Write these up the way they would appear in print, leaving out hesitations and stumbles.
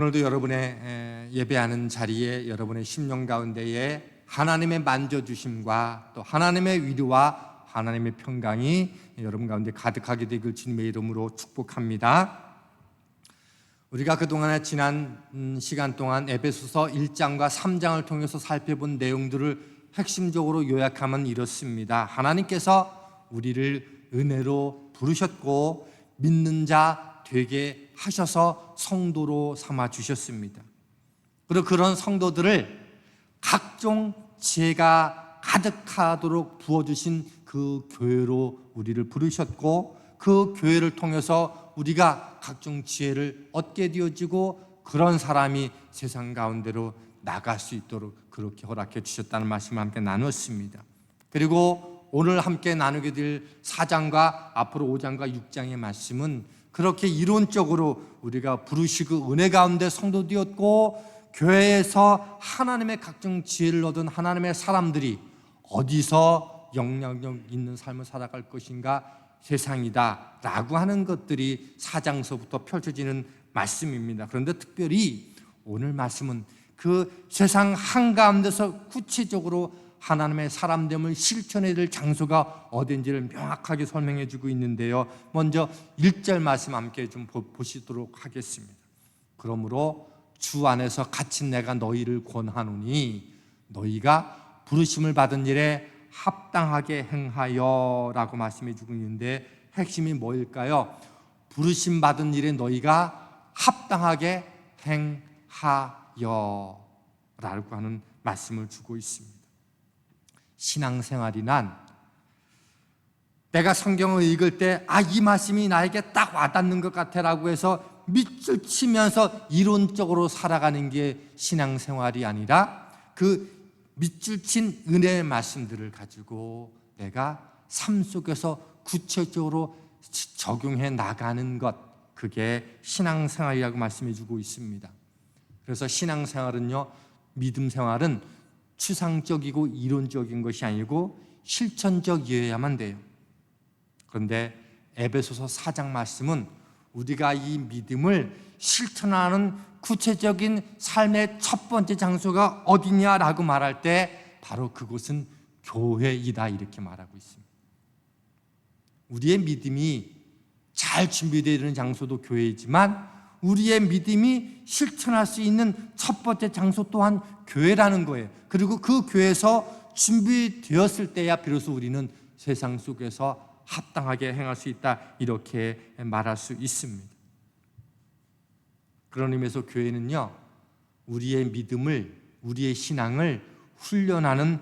오늘도 여러분의 예배하는 자리에 여러분의 심령 가운데에 하나님의 만져주심과 또 하나님의 위로와 하나님의 평강이 여러분 가운데 가득하게 되길 주님의 이름으로 축복합니다. 우리가 그동안에 지난 시간 동안 에베소서 1장과 3장을 통해서 살펴본 내용들을 핵심적으로 요약하면 이렇습니다. 하나님께서 우리를 은혜로 부르셨고 믿는 자 되게 하셔서 성도로 삼아 주셨습니다. 그리고 그런 성도들을 각종 지혜가 가득하도록 부어주신 그 교회로 우리를 부르셨고, 그 교회를 통해서 우리가 각종 지혜를 얻게 되어지고 그런 사람이 세상 가운데로 나갈 수 있도록 그렇게 허락해 주셨다는 말씀을 함께 나눴습니다. 그리고 오늘 함께 나누게 될 4장과 앞으로 5장과 6장의 말씀은 그렇게 이론적으로 우리가 부르시고 은혜 가운데 성도 되었고 교회에서 하나님의 각종 지혜를 얻은 하나님의 사람들이 어디서 영향력 있는 삶을 살아갈 것인가, 세상이다 라고 하는 것들이 4장서부터 펼쳐지는 말씀입니다. 그런데 특별히 오늘 말씀은 그 세상 한가운데서 구체적으로 하나님의 사람됨을 실천해야 될 장소가 어딘지를 명확하게 설명해 주고 있는데요, 먼저 1절 말씀 함께 좀 보시도록 하겠습니다. 그러므로 주 안에서 갇힌 내가 너희를 권하노니 너희가 부르심을 받은 일에 합당하게 행하여 라고 말씀해 주고 있는데, 핵심이 뭐일까요? 부르심 받은 일에 너희가 합당하게 행하여 라고 하는 말씀을 주고 있습니다. 신앙생활이란 내가 성경을 읽을 때 이 말씀이 나에게 딱 와닿는 것 같아라고 해서 밑줄 치면서 이론적으로 살아가는 게 신앙생활이 아니라 그 밑줄 친 은혜의 말씀들을 가지고 내가 삶 속에서 구체적으로 적용해 나가는 것, 그게 신앙생활이라고 말씀해 주고 있습니다. 그래서 신앙생활은요, 믿음생활은 추상적이고 이론적인 것이 아니고 실천적이어야만 돼요. 그런데 에베소서 4장 말씀은 우리가 이 믿음을 실천하는 구체적인 삶의 첫 번째 장소가 어디냐라고 말할 때 바로 그곳은 교회이다 이렇게 말하고 있습니다. 우리의 믿음이 잘 준비되어 있는 장소도 교회이지만 우리의 믿음이 실천할 수 있는 첫 번째 장소 또한 교회라는 거예요. 그리고 그 교회에서 준비되었을 때야 비로소 우리는 세상 속에서 합당하게 행할 수 있다 이렇게 말할 수 있습니다. 그런 의미에서 교회는요, 우리의 믿음을, 우리의 신앙을 훈련하는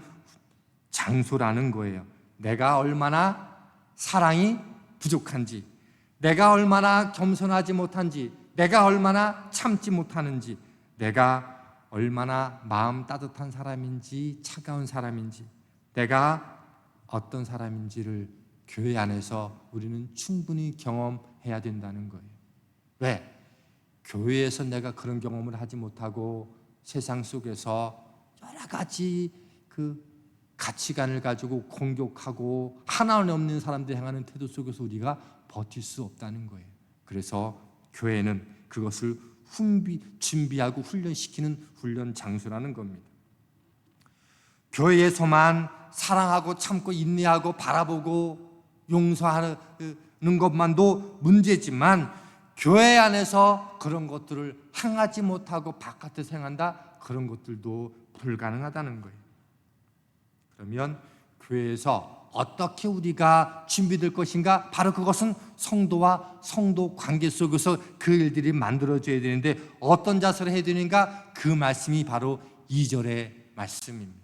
장소라는 거예요. 내가 얼마나 사랑이 부족한지, 내가 얼마나 겸손하지 못한지, 내가 얼마나 참지 못하는지, 내가 얼마나 마음 따뜻한 사람인지 차가운 사람인지, 내가 어떤 사람인지를 교회 안에서 우리는 충분히 경험해야 된다는 거예요. 왜? 교회에서 내가 그런 경험을 하지 못하고 세상 속에서 여러 가지 그 가치관을 가지고 공격하고 하나는 없는 사람들이 행하는 태도 속에서 우리가 버틸 수 없다는 거예요. 그래서 교회는 그것을 준비하고 훈련시키는 훈련 장소라는 겁니다. 교회에서만 사랑하고 참고 인내하고 바라보고 용서하는 것만도 문제지만 교회 안에서 그런 것들을 행하지 못하고 바깥에서 행한다, 그런 것들도 불가능하다는 거예요. 그러면 교회에서 어떻게 우리가 준비될 것인가? 바로 그것은 성도와 성도 관계 속에서 그 일들이 만들어져야 되는데 어떤 자세를 해야 되는가? 그 말씀이 바로 2절의 말씀입니다.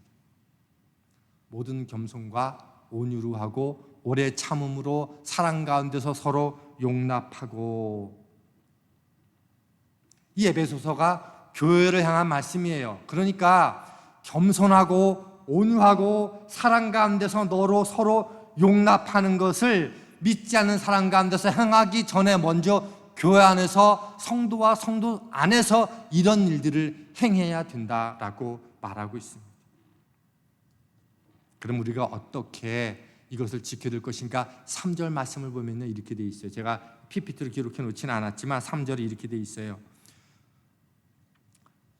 모든 겸손과 온유로 하고 오래 참음으로 사랑 가운데서 서로 용납하고, 이 에베소서가 교회를 향한 말씀이에요. 그러니까 겸손하고 온유하고 사랑 가운데서 서로 용납하는 것을 믿지 않는 사람 가운데서 행하기 전에 먼저 교회 안에서 성도와 성도 안에서 이런 일들을 행해야 된다라고 말하고 있습니다. 그럼 우리가 어떻게 이것을 지켜줄 것인가? 3절 말씀을 보면 이렇게 돼 있어요. 제가 PPT로 기록해 놓지는 않았지만 3절이 이렇게 돼 있어요.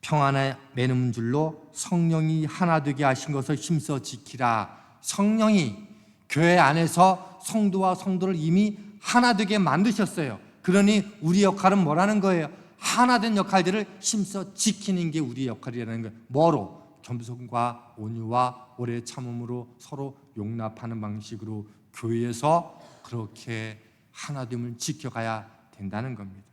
평안에 매는 줄로 성령이 하나 되게 하신 것을 힘써 지키라. 성령이 교회 안에서 성도와 성도를 이미 하나 되게 만드셨어요. 그러니 우리 역할은 뭐라는 거예요? 하나 된 역할들을 힘써 지키는 게 우리의 역할이라는 거예요. 뭐로? 겸손과 온유와 오래 참음으로 서로 용납하는 방식으로 교회에서 그렇게 하나됨을 지켜가야 된다는 겁니다.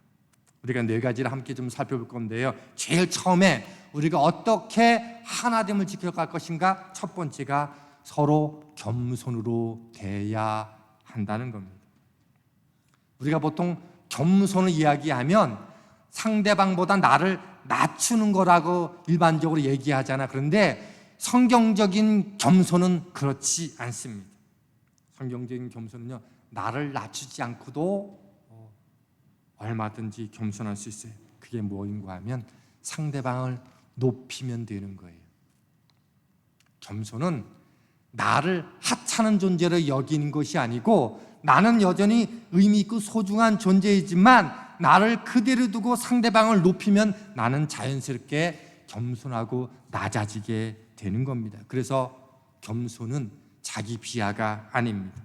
우리가 4가지를 함께 좀 살펴볼 건데요. 제일 처음에 우리가 어떻게 하나됨을 지켜갈 것인가? 첫 번째가 서로 겸손으로 대해야 한다는 겁니다. 우리가 보통 겸손을 이야기하면 상대방보다 나를 낮추는 거라고 일반적으로 얘기하잖아. 그런데 성경적인 겸손은 그렇지 않습니다. 성경적인 겸손은요, 나를 낮추지 않고도 얼마든지 겸손할 수 있어요. 그게 뭐인가 하면 상대방을 높이면 되는 거예요. 겸손은 나를 하찮은 존재로 여기는 것이 아니고, 나는 여전히 의미 있고 소중한 존재이지만 나를 그대로 두고 상대방을 높이면 나는 자연스럽게 겸손하고 낮아지게 되는 겁니다. 그래서 겸손은 자기 비하가 아닙니다.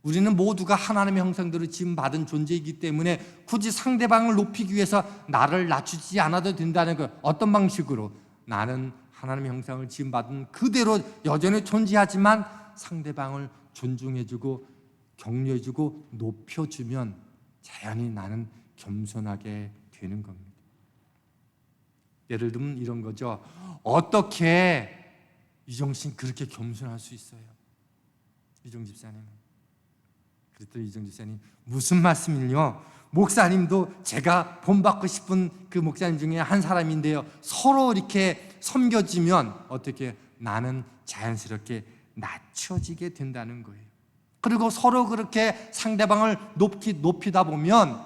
우리는 모두가 하나님의 형상대로 지음받은 존재이기 때문에 굳이 상대방을 높이기 위해서 나를 낮추지 않아도 된다는 것. 어떤 방식으로? 나는 하나님의 형상을 지음받은 그대로 여전히 존재하지만 상대방을 존중해주고 격려해주고 높여주면 자연히 나는 겸손하게 되는 겁니다. 예를 들면 이런 거죠. 어떻게 이정신 그렇게 겸손할 수 있어요? 이정 집사님. 그랬더니 이정 집사님, 무슨 말씀을요? 목사님도 제가 본받고 싶은 그 목사님 중에 한 사람인데요, 서로 이렇게 섬겨지면 어떻게 나는 자연스럽게 낮춰지게 된다는 거예요. 그리고 서로 그렇게 상대방을 높이다 보면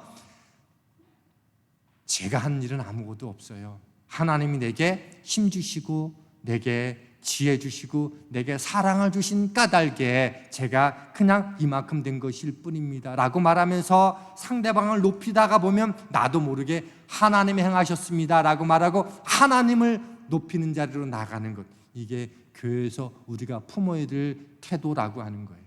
제가 한 일은 아무것도 없어요. 하나님이 내게 힘 주시고 내게 지혜 주시고 내게 사랑을 주신 까닭에 제가 그냥 이만큼 된 것일 뿐입니다 라고 말하면서 상대방을 높이다가 보면 나도 모르게 하나님이 행하셨습니다 라고 말하고 하나님을 높이는 자리로 나가는 것, 이게 교회에서 우리가 품어야 될 태도라고 하는 거예요.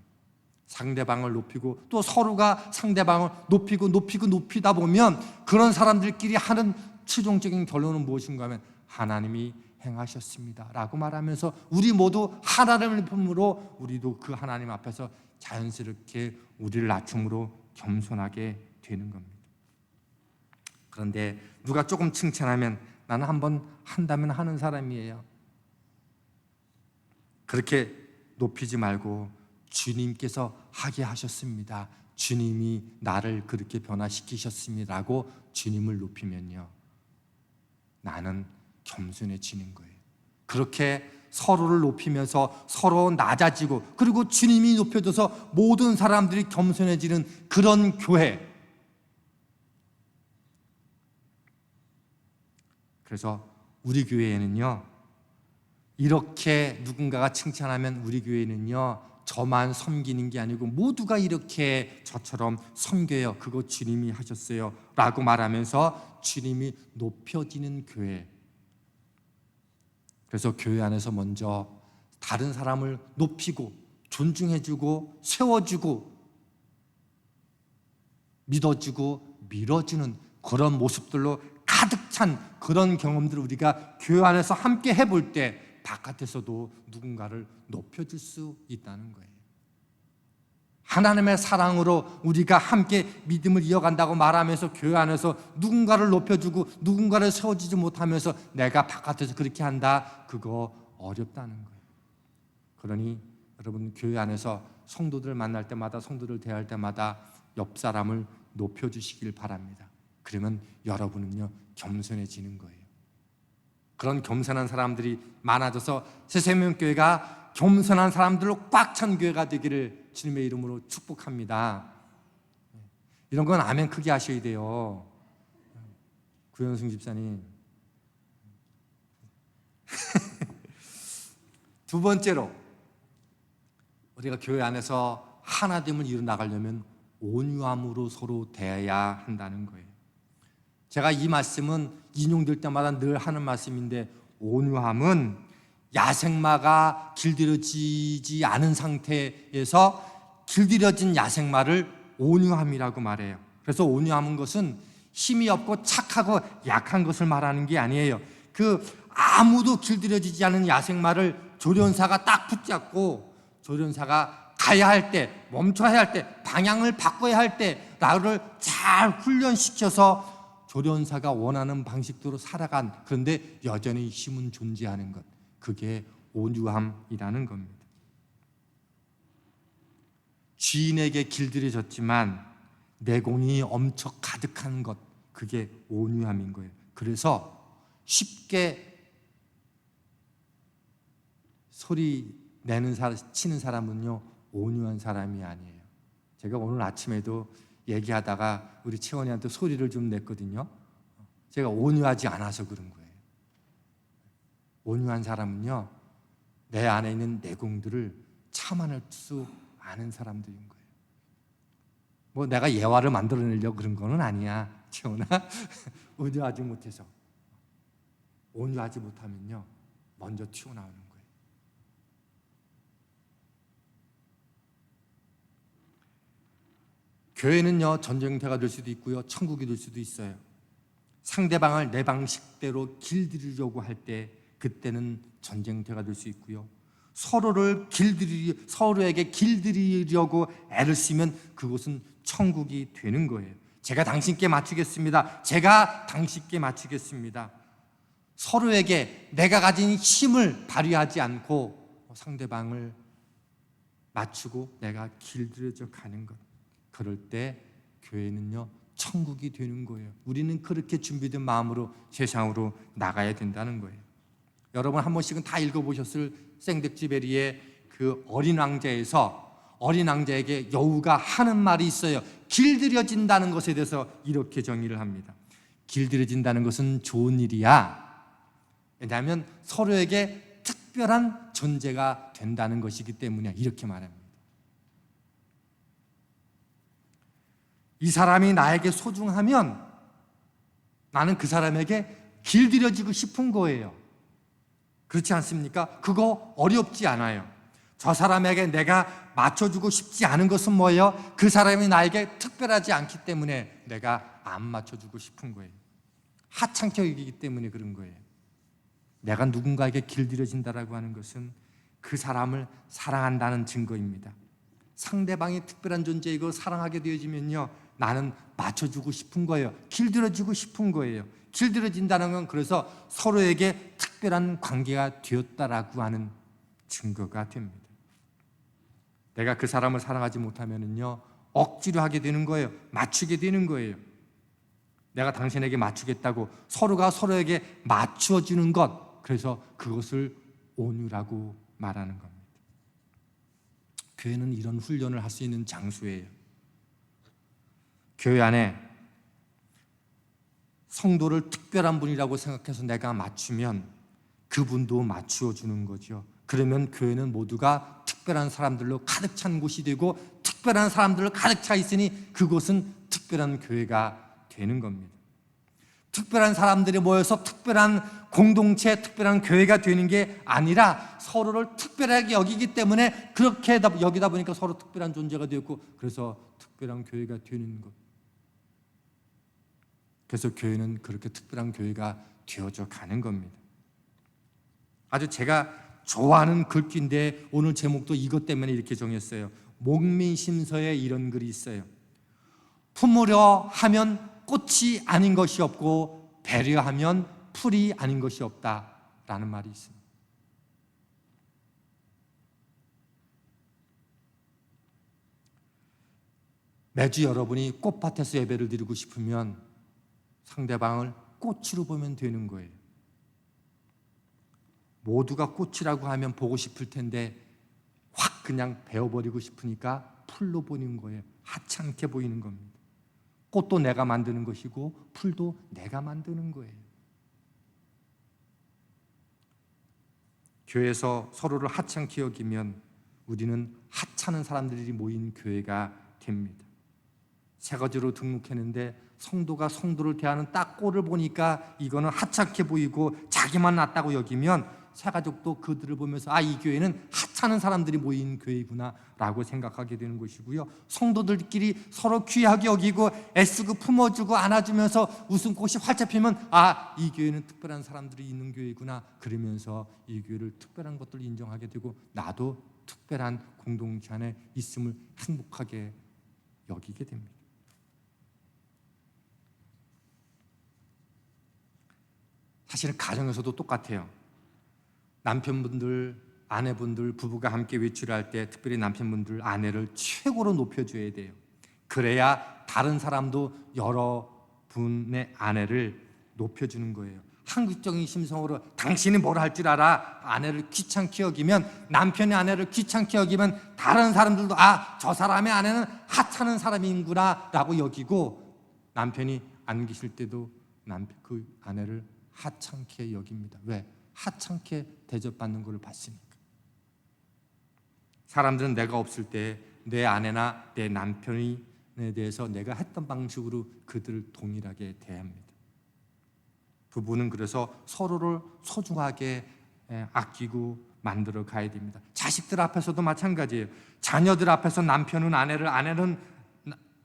상대방을 높이고 또 서로가 상대방을 높이다 보면 그런 사람들끼리 하는 최종적인 결론은 무엇인가 하면 하나님이 행하셨습니다 라고 말하면서 우리 모두 하나님을 품으로 우리도 그 하나님 앞에서 자연스럽게 우리를 낮춤으로 겸손하게 되는 겁니다. 그런데 누가 조금 칭찬하면 나는 한번 한다면 하는 사람이에요. 그렇게 높이지 말고 주님께서 하게 하셨습니다, 주님이 나를 그렇게 변화시키셨습니다라고 주님을 높이면요, 나는 겸손해지는 거예요. 그렇게 서로를 높이면서 서로 낮아지고 그리고 주님이 높여줘서 모든 사람들이 겸손해지는 그런 교회. 그래서 우리 교회에는요, 이렇게 누군가가 칭찬하면 우리 교회는요, 저만 섬기는 게 아니고 모두가 이렇게 저처럼 섬겨요, 그거 주님이 하셨어요 라고 말하면서 주님이 높여지는 교회. 그래서 교회 안에서 먼저 다른 사람을 높이고 존중해주고 세워주고 믿어주고 밀어주는 그런 모습들로 가득 찬 그런 경험들을 우리가 교회 안에서 함께 해볼 때 바깥에서도 누군가를 높여줄 수 있다는 거예요. 하나님의 사랑으로 우리가 함께 믿음을 이어간다고 말하면서 교회 안에서 누군가를 높여주고 누군가를 세워주지 못하면서 내가 바깥에서 그렇게 한다, 그거 어렵다는 거예요. 그러니 여러분, 교회 안에서 성도들을 만날 때마다, 성도들을 대할 때마다 옆 사람을 높여주시길 바랍니다. 그러면 여러분은요, 겸손해지는 거예요. 그런 겸손한 사람들이 많아져서 새생명교회가 겸손한 사람들로 꽉 찬 교회가 되기를 주님의 이름으로 축복합니다. 이런 건 아멘 크게 하셔야 돼요. 구현승 집사님. 두 번째로, 우리가 교회 안에서 하나됨을 이루어 나가려면 온유함으로 서로 대해야 한다는 거예요. 제가 이 말씀은 인용될 때마다 늘 하는 말씀인데, 온유함은 야생마가 길들여지지 않은 상태에서 길들여진 야생마를 온유함이라고 말해요. 그래서 온유함은 것은 힘이 없고 착하고 약한 것을 말하는 게 아니에요. 아무도 길들여지지 않은 야생마를 조련사가 딱 붙잡고, 조련사가 가야 할 때, 멈춰야 할 때, 방향을 바꿔야 할 때 나를 잘 훈련시켜서 조련사가 원하는 방식대로 살아간, 그런데 여전히 힘은 존재하는 것, 그게 온유함이라는 겁니다. 주인에게 길들여졌지만 내공이 엄청 가득한 것, 그게 온유함인 거예요. 그래서 쉽게 소리 내는 치는 사람은요, 온유한 사람이 아니에요. 제가 오늘 아침에도 얘기하다가 우리 채원이한테 소리를 좀 냈거든요. 제가 온유하지 않아서 그런 거예요. 온유한 사람은요, 내 안에 있는 내공들을 참아낼 수 아는 사람들인 거예요. 뭐 내가 예화를 만들어내려고 그런 거는 아니야, 채원아. 온유하지 못해서. 온유하지 못하면요, 먼저 튀어나오는 거예요. 교회는요, 전쟁터가 될 수도 있고요, 천국이 될 수도 있어요. 상대방을 내 방식대로 길들이려고 할 때, 그때는 전쟁터가 될 수 있고요, 서로에게 길들이려고 애를 쓰면 그곳은 천국이 되는 거예요. 제가 당신께 맞추겠습니다. 제가 당신께 맞추겠습니다. 서로에게 내가 가진 힘을 발휘하지 않고 상대방을 맞추고 내가 길들여져 가는 것, 그럴 때 교회는요, 천국이 되는 거예요. 우리는 그렇게 준비된 마음으로 세상으로 나가야 된다는 거예요. 여러분 한 번씩은 다 읽어보셨을 생덱쥐베리의 그 어린 왕자에서 어린 왕자에게 여우가 하는 말이 있어요. 길들여진다는 것에 대해서 이렇게 정의를 합니다. 길들여진다는 것은 좋은 일이야. 왜냐하면 서로에게 특별한 존재가 된다는 것이기 때문이야. 이렇게 말합니다. 이 사람이 나에게 소중하면 나는 그 사람에게 길들여지고 싶은 거예요. 그렇지 않습니까? 그거 어렵지 않아요. 저 사람에게 내가 맞춰주고 싶지 않은 것은 뭐예요? 그 사람이 나에게 특별하지 않기 때문에 내가 안 맞춰주고 싶은 거예요. 하찮게 여기기 때문에 그런 거예요. 내가 누군가에게 길들여진다라고 하는 것은 그 사람을 사랑한다는 증거입니다. 상대방이 특별한 존재이고 사랑하게 되어지면요, 나는 맞춰주고 싶은 거예요. 길들여지고 싶은 거예요. 길들여진다는 건 그래서 서로에게 특별한 관계가 되었다라고 하는 증거가 됩니다. 내가 그 사람을 사랑하지 못하면요, 억지로 하게 되는 거예요. 맞추게 되는 거예요. 내가 당신에게 맞추겠다고 서로가 서로에게 맞추어주는 것, 그래서 그것을 온유라고 말하는 겁니다. 교회는 이런 훈련을 할 수 있는 장소예요. 교회 안에 성도를 특별한 분이라고 생각해서 내가 맞추면 그분도 맞추어 주는 거죠. 그러면 교회는 모두가 특별한 사람들로 가득 찬 곳이 되고, 특별한 사람들로 가득 차 있으니 그곳은 특별한 교회가 되는 겁니다. 특별한 사람들이 모여서 특별한 공동체, 특별한 교회가 되는 게 아니라 서로를 특별하게 여기기 때문에 그렇게 여기다 보니까 서로 특별한 존재가 되었고, 그래서 특별한 교회가 되는 것. 그래서 교회는 그렇게 특별한 교회가 되어져 가는 겁니다. 아주 제가 좋아하는 글귀인데 오늘 제목도 이것 때문에 이렇게 정했어요. 목민심서에 이런 글이 있어요. 품으려 하면 꽃이 아닌 것이 없고 배려하면 풀이 아닌 것이 없다라는 말이 있습니다. 매주 여러분이 꽃밭에서 예배를 드리고 싶으면 상대방을 꽃으로 보면 되는 거예요. 모두가 꽃이라고 하면 보고 싶을 텐데 확 그냥 베어버리고 싶으니까 풀로 보는 거예요. 하찮게 보이는 겁니다. 꽃도 내가 만드는 것이고 풀도 내가 만드는 거예요. 교회에서 서로를 하찮게 여기면 우리는 하찮은 사람들이 모인 교회가 됩니다. 세 가지로 등록했는데 성도가 성도를 대하는 딱 꼴을 보니까 이거는 하찮게 보이고 자기만 낫다고 여기면 새가족도 그들을 보면서 이 교회는 하찮은 사람들이 모인 교회구나 라고 생각하게 되는 것이고요. 성도들끼리 서로 귀하게 여기고 애쓰고 품어주고 안아주면서 웃음꽃이 활짝 피면 이 교회는 특별한 사람들이 있는 교회구나, 그러면서 이 교회를 특별한 것들을 인정하게 되고 나도 특별한 공동체 안에 있음을 행복하게 여기게 됩니다. 사실은 가정에서도 똑같아요. 남편분들, 아내분들, 부부가 함께 외출을 할 때 특별히 남편분들, 아내를 최고로 높여줘야 돼요. 그래야 다른 사람도 여러분의 아내를 높여주는 거예요. 한국적인 심성으로 당신이 뭘 할 줄 알아? 아내를 귀찮게 여기면, 남편의 아내를 귀찮게 여기면 다른 사람들도 저 사람의 아내는 하찮은 사람이구나 라고 여기고, 남편이 안 계실 때도 그 아내를 하찮게 여깁니다. 왜? 하찮게 대접받는 것을 봤으니까. 사람들은 내가 없을 때 내 아내나 내 남편에 대해서 내가 했던 방식으로 그들을 동일하게 대합니다. 부부는 그래서 서로를 소중하게 아끼고 만들어 가야 됩니다. 자식들 앞에서도 마찬가지예요. 자녀들 앞에서 남편은 아내를, 아내는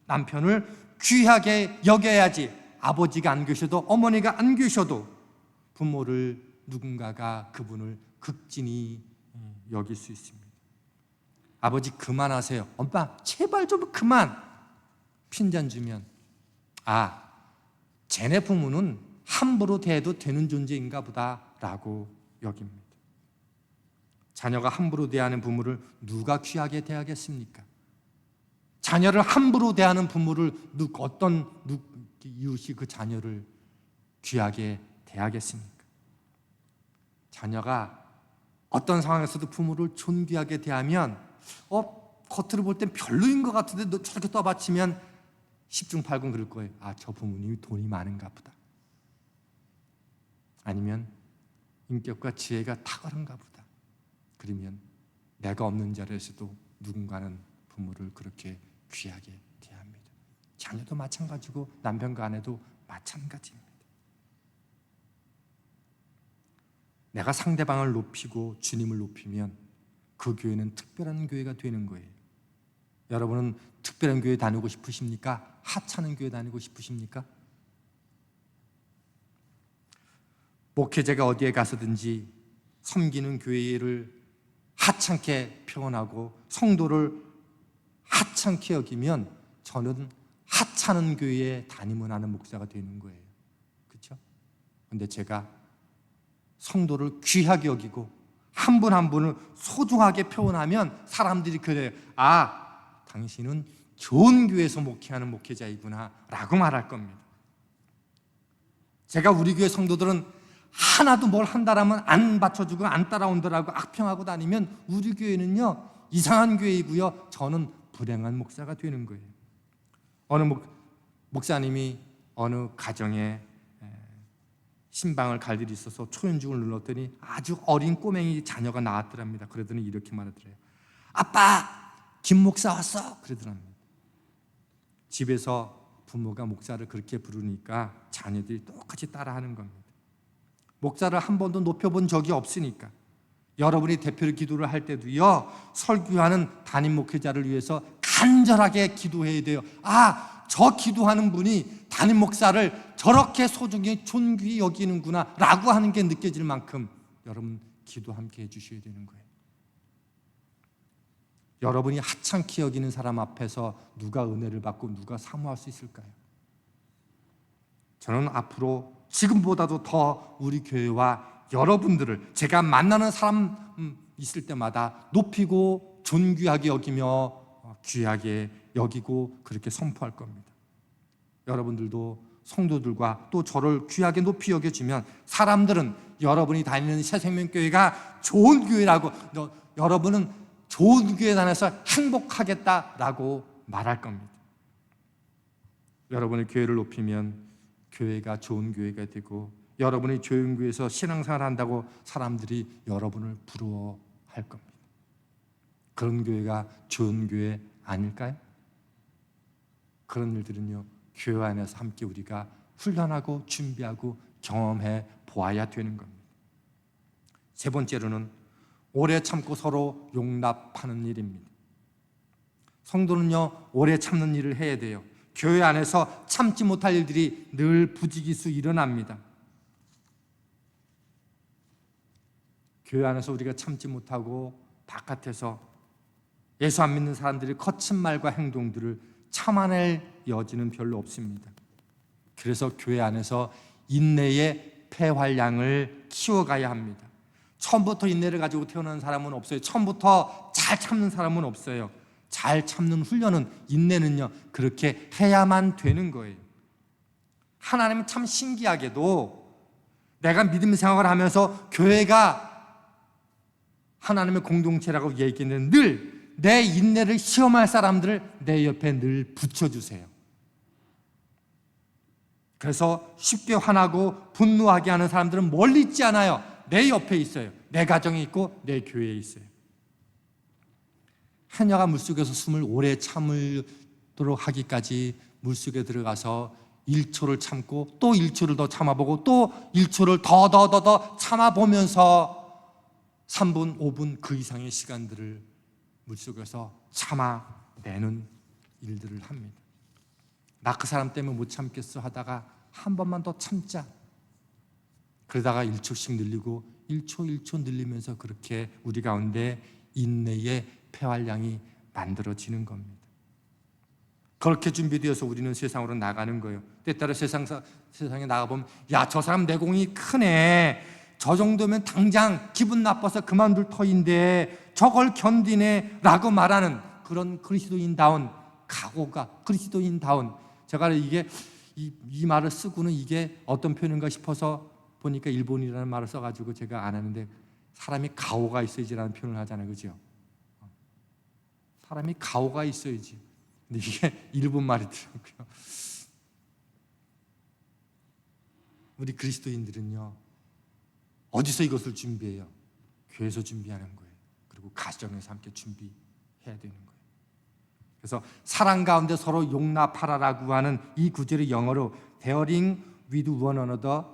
남편을 귀하게 여겨야지. 아버지가 안 계셔도, 어머니가 안 계셔도 부모를 누군가가 그분을 극진히 여길 수 있습니다. 아버지 그만하세요. 엄마 제발 좀 그만. 핀잔 주면 쟤네 부모는 함부로 대해도 되는 존재인가 보다 라고 여깁니다. 자녀가 함부로 대하는 부모를 누가 귀하게 대하겠습니까? 자녀를 함부로 대하는 부모를 어떤 이웃이 그 자녀를 귀하게 대하겠습니까? 자녀가 어떤 상황에서도 부모를 존귀하게 대하면 겉으로 볼 땐 별로인 것 같은데 너 저렇게 떠받치면 10중 8구 그럴 거예요. 저 부모님이 돈이 많은가 보다. 아니면 인격과 지혜가 탁월한가 보다. 그러면 내가 없는 자리에서도 누군가는 부모를 그렇게 귀하게 대합니다. 자녀도 마찬가지고 남편과 아내도 마찬가지입니다. 내가 상대방을 높이고 주님을 높이면 그 교회는 특별한 교회가 되는 거예요. 여러분은 특별한 교회 다니고 싶으십니까? 하찮은 교회 다니고 싶으십니까? 목회자가 어디에 가서든지 섬기는 교회를 하찮게 표현하고 성도를 하찮게 여기면 저는 하찮은 교회에 다니면 하는 목사가 되는 거예요. 그렇죠? 그런데 제가 성도를 귀하게 여기고 한 분 한 분을 소중하게 표현하면 사람들이 그래요. 당신은 좋은 교회에서 목회하는 목회자이구나 라고 말할 겁니다. 제가 우리 교회 성도들은 하나도 뭘 한다라면 안 받쳐주고 안 따라온다라고 악평하고 다니면 우리 교회는요 이상한 교회이고요, 저는 불행한 목사가 되는 거예요. 어느 목사님이 어느 가정에 신방을 갈 일이 있어서 초인종을 눌렀더니 아주 어린 꼬맹이 자녀가 나왔더랍니다. 그러더니 이렇게 말하더래요. 아빠, 김 목사 왔어. 그러더랍니다. 집에서 부모가 목사를 그렇게 부르니까 자녀들이 똑같이 따라하는 겁니다. 목사를 한 번도 높여본 적이 없으니까 여러분이 대표로 기도를 할 때도요, 설교하는 담임 목회자를 위해서 간절하게 기도해야 돼요. 저 기도하는 분이 담임 목사를 저렇게 소중히 존귀히 여기는구나 라고 하는 게 느껴질 만큼 여러분 기도 함께 해주셔야 되는 거예요. 여러분이 하찮게 여기는 사람 앞에서 누가 은혜를 받고 누가 사모할 수 있을까요? 저는 앞으로 지금보다도 더 우리 교회와 여러분들을 제가 만나는 사람 있을 때마다 높이고 존귀하게 여기며 귀하게 여기고 그렇게 선포할 겁니다. 여러분들도 성도들과 또 저를 귀하게 높이 여겨주면 사람들은 여러분이 다니는 새생명교회가 좋은 교회라고, 여러분은 좋은 교회 다녀서 행복하겠다라고 말할 겁니다. 여러분의 교회를 높이면 교회가 좋은 교회가 되고, 여러분이 좋은 교회에서 신앙생활 한다고 사람들이 여러분을 부러워할 겁니다. 그런 교회가 좋은 교회 아닐까요? 그런 일들은요, 교회 안에서 함께 우리가 훈련하고 준비하고 경험해 보아야 되는 겁니다. 세 번째로는 오래 참고 서로 용납하는 일입니다. 성도는요, 오래 참는 일을 해야 돼요. 교회 안에서 참지 못할 일들이 늘 부지기수 일어납니다. 교회 안에서 우리가 참지 못하고 바깥에서 예수 안 믿는 사람들이 거친 말과 행동들을 참아낼 여지는 별로 없습니다. 그래서 교회 안에서 인내의 폐활량을 키워가야 합니다. 처음부터 인내를 가지고 태어난 사람은 없어요. 처음부터 잘 참는 사람은 없어요. 잘 참는 훈련은, 인내는요, 그렇게 해야만 되는 거예요. 하나님은 참 신기하게도 내가 믿음 생활을 하면서 교회가 하나님의 공동체라고 얘기는 늘 내 인내를 시험할 사람들을 내 옆에 늘 붙여주세요. 그래서 쉽게 화나고 분노하게 하는 사람들은 멀리 있지 않아요. 내 옆에 있어요. 내 가정에 있고 내 교회에 있어요. 해녀가 물속에서 숨을 오래 참도록 하기까지 물속에 들어가서 1초를 참고 또 1초를 더 참아보고 또 1초를 더 참아보면서 3분, 5분 그 이상의 시간들을 물속에서 참아내는 일들을 합니다. 나 그 사람 때문에 못 참겠어 하다가 한 번만 더 참자. 그러다가 1초씩 늘리고 1초 늘리면서 그렇게 우리 가운데 인내의 폐활량이 만들어지는 겁니다. 그렇게 준비되어서 우리는 세상으로 나가는 거예요. 때따라 세상에 나가보면, 야, 저 사람 내공이 크네, 저 정도면 당장 기분 나빠서 그만둘 터인데 저걸 견디네 라고 말하는 그런 그리스도인다운 각오가, 그리스도인다운, 제가 이게 이 말을 쓰고는 이게 어떤 표현인가 싶어서 보니까 일본이라는 말을 써가지고 제가 안 하는데, 사람이 가오가 있어야지라는 표현을 하잖아요. 그죠? 사람이 가오가 있어야지. 근데 이게 일본 말이더라고요. 우리 그리스도인들은요, 어디서 이것을 준비해요? 교회에서 준비하는 거예요. 그리고 가정에서 함께 준비해야 되는 거예요. 그래서 사랑 가운데 서로 용납하라라고 하는 이 구절의 영어로 bearing with one another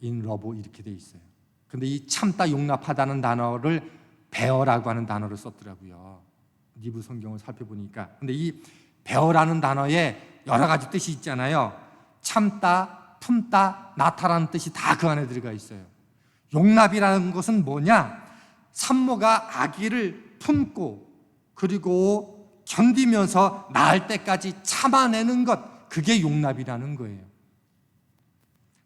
in love 이렇게 돼 있어요. 근데 이 참다 용납하다는 단어를 bear라고 하는 단어를 썼더라고요. 리브 성경을 살펴보니까. 근데 이 bear라는 단어에 여러 가지 뜻이 있잖아요. 참다, 품다, 나타라는 뜻이 다 그 안에 들어가 있어요. 용납이라는 것은 뭐냐? 산모가 아기를 품고 그리고 견디면서 낳을 때까지 참아내는 것, 그게 용납이라는 거예요.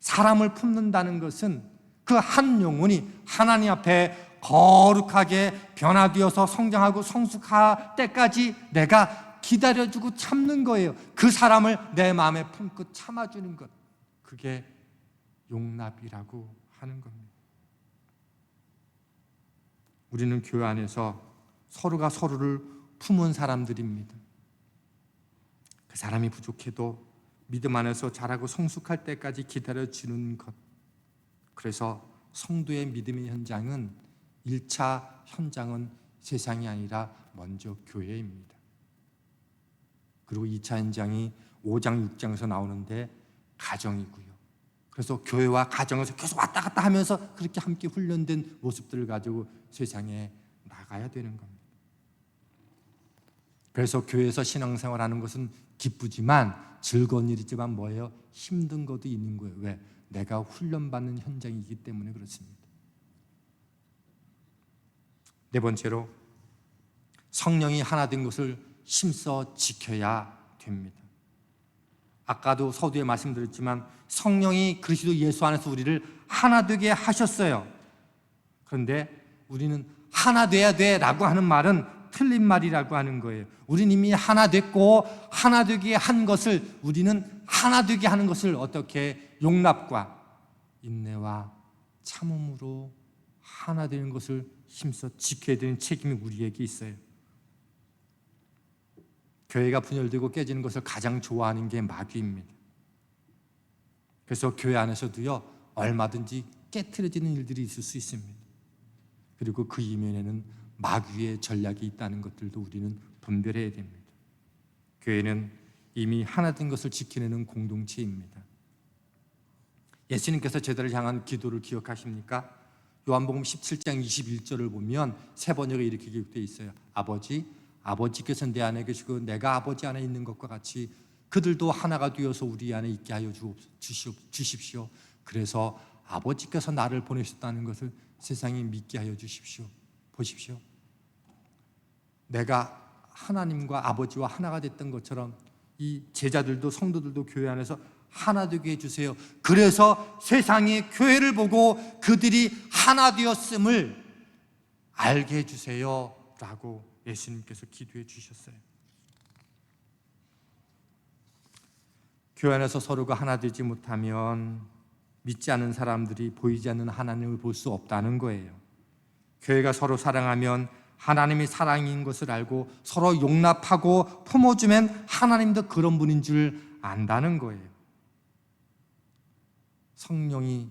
사람을 품는다는 것은 그 한 영혼이 하나님 앞에 거룩하게 변화되어서 성장하고 성숙할 때까지 내가 기다려주고 참는 거예요. 그 사람을 내 마음에 품고 참아주는 것, 그게 용납이라고 하는 겁니다. 우리는 교회 안에서 서로가 서로를 품은 사람들입니다. 그 사람이 부족해도 믿음 안에서 자라고 성숙할 때까지 기다려주는 것. 그래서 성도의 믿음의 현장은 1차 현장은 세상이 아니라 먼저 교회입니다. 그리고 2차 현장이 5장, 6장에서 나오는데 가정이고요. 그래서 교회와 가정에서 계속 왔다 갔다 하면서 그렇게 함께 훈련된 모습들을 가지고 세상에 나가야 되는 겁니다. 그래서 교회에서 신앙생활하는 것은 기쁘지만 즐거운 일이지만 뭐예요? 힘든 것도 있는 거예요. 왜? 내가 훈련받는 현장이기 때문에 그렇습니다. 네 번째로, 성령이 하나 된 것을 힘써 지켜야 됩니다. 아까도 서두에 말씀드렸지만 성령이 그리스도 예수 안에서 우리를 하나 되게 하셨어요. 그런데 우리는 하나 돼야 돼 라고 하는 말은 틀린 말이라고 하는 거예요. 우리는 이미 하나 됐고 하나 되게 한 것을, 우리는 하나 되게 하는 것을 어떻게 용납과 인내와 참음으로 하나 되는 것을 힘써 지켜야 되는 책임이 우리에게 있어요. 교회가 분열되고 깨지는 것을 가장 좋아하는 게 마귀입니다. 그래서 교회 안에서도요, 얼마든지 깨트려지는 일들이 있을 수 있습니다. 그리고 그 이면에는 마귀의 전략이 있다는 것들도 우리는 분별해야 됩니다. 교회는 이미 하나 된 것을 지켜내는 공동체입니다. 예수님께서 제자를 향한 기도를 기억하십니까? 요한복음 17장 21절을 보면 세 번역에 이렇게 기록되어 있어요. 아버지께서 내 안에 계시고 내가 아버지 안에 있는 것과 같이 그들도 하나가 되어서 우리 안에 있게 하여 주십시오. 그래서 아버지께서 나를 보내셨다는 것을 세상에 믿게 하여 주십시오. 보십시오. 내가 하나님과 아버지와 하나가 됐던 것처럼 이 제자들도 성도들도 교회 안에서 하나 되게 해주세요. 그래서 세상이 교회를 보고 그들이 하나 되었음을 알게 해주세요 라고 예수님께서 기도해 주셨어요. 교회 안에서 서로가 하나 되지 못하면 믿지 않는 사람들이 보이지 않는 하나님을 볼 수 없다는 거예요. 교회가 서로 사랑하면 하나님이 사랑인 것을 알고 서로 용납하고 품어주면 하나님도 그런 분인 줄 안다는 거예요. 성령이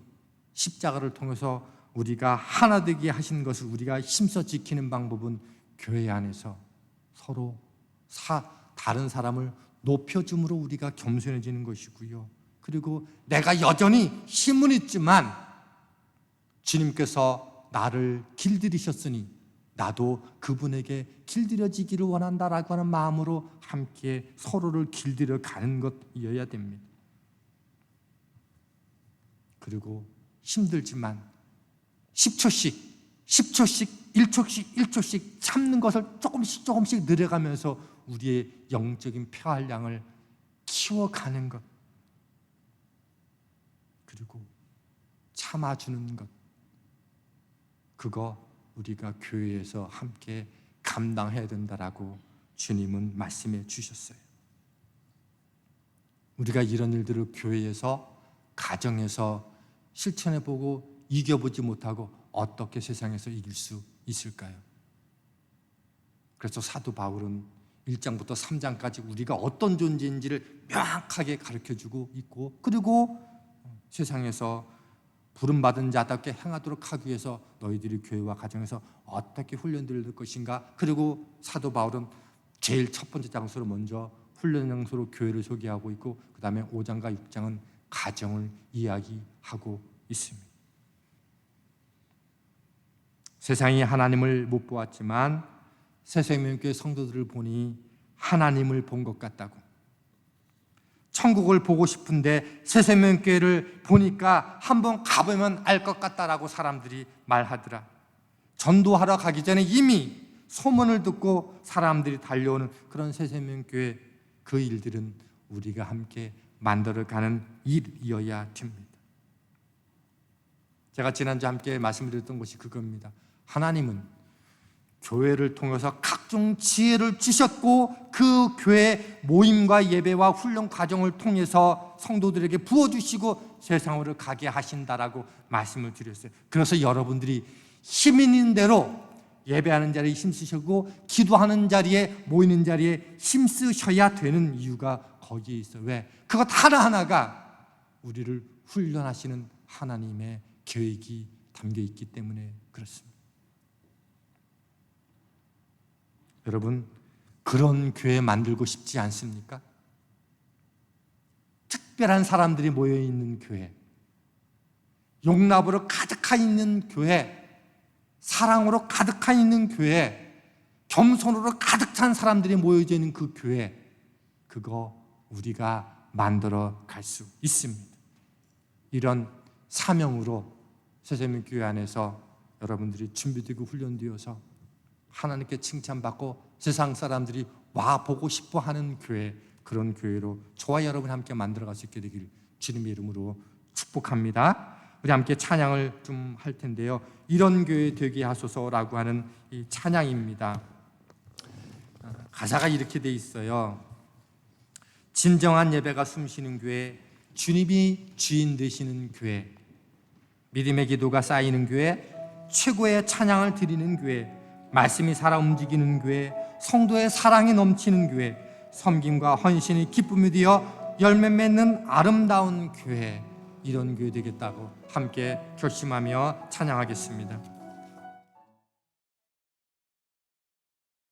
십자가를 통해서 우리가 하나 되게 하신 것을 우리가 힘써 지키는 방법은 교회 안에서 서로 다른 사람을 높여줌으로 우리가 겸손해지는 것이고요. 그리고 내가 여전히 힘은 있지만 주님께서 나를 길들이셨으니 나도 그분에게 길들여지기를 원한다라고 하는 마음으로 함께 서로를 길들여 가는 것이어야 됩니다. 그리고 힘들지만 10초씩 1초씩 참는 것을 조금씩 늘려가면서 우리의 영적인 폐활량을 키워가는 것, 그리고 참아주는 것, 그거 우리가 교회에서 함께 감당해야 된다라고 주님은 말씀해 주셨어요. 우리가 이런 일들을 교회에서, 가정에서 실천해보고 이겨보지 못하고 어떻게 세상에서 이길 수 있을까요? 그래서 사도 바울은 1장부터 3장까지 우리가 어떤 존재인지를 명확하게 가르쳐주고 있고, 그리고 세상에서 부름받은 자답게 행하도록 하기 위해서 너희들이 교회와 가정에서 어떻게 훈련될 것인가. 그리고 사도 바울은 제일 첫 번째 장소로 먼저 훈련 장소로 교회를 소개하고 있고, 그 다음에 5장과 6장은 가정을 이야기하고 있습니다. 세상이 하나님을 못 보았지만 새생명교회 성도들을 보니 하나님을 본 것 같다고, 천국을 보고 싶은데 새생명교회를 보니까 한번 가보면 알 것 같다라고 사람들이 말하더라. 전도하러 가기 전에 이미 소문을 듣고 사람들이 달려오는 그런 새생명교회, 그 일들은 우리가 함께 만들어가는 일이어야 됩니다. 제가 지난주 함께 말씀드렸던 것이 그겁니다. 하나님은 교회를 통해서 각종 지혜를 주셨고 그 교회 모임과 예배와 훈련 과정을 통해서 성도들에게 부어주시고 세상으로 가게 하신다라고 말씀을 드렸어요. 그래서 여러분들이 힘 있는 대로 예배하는 자리에 힘쓰시고 기도하는 자리에, 모이는 자리에 힘쓰셔야 되는 이유가 거기에 있어요. 왜? 그것 하나하나가 우리를 훈련하시는 하나님의 계획이 담겨 있기 때문에 그렇습니다. 여러분, 그런 교회 만들고 싶지 않습니까? 특별한 사람들이 모여있는 교회, 용납으로 가득하 있는 교회, 사랑으로 가득하 있는 교회, 겸손으로 가득 찬 사람들이 모여져 있는 그 교회, 그거 우리가 만들어 갈 수 있습니다. 이런 사명으로 새생명교회 안에서 여러분들이 준비되고 훈련되어서 하나님께 칭찬받고 세상 사람들이 와 보고 싶어 하는 교회, 그런 교회로 저와 여러분 함께 만들어갈 수 있게 되길 주님의 이름으로 축복합니다. 우리 함께 찬양을 좀 할 텐데요, 이런 교회 되게 하소서라고 하는 이 찬양입니다. 가사가 이렇게 돼 있어요. 진정한 예배가 숨쉬는 교회, 주님이 주인 되시는 교회, 믿음의 기도가 쌓이는 교회, 최고의 찬양을 드리는 교회, 말씀이 살아 움직이는 교회, 성도의 사랑이 넘치는 교회, 섬김과 헌신이 기쁨이 되어 열매 맺는 아름다운 교회, 이런 교회 되겠다고 함께 결심하며 찬양하겠습니다.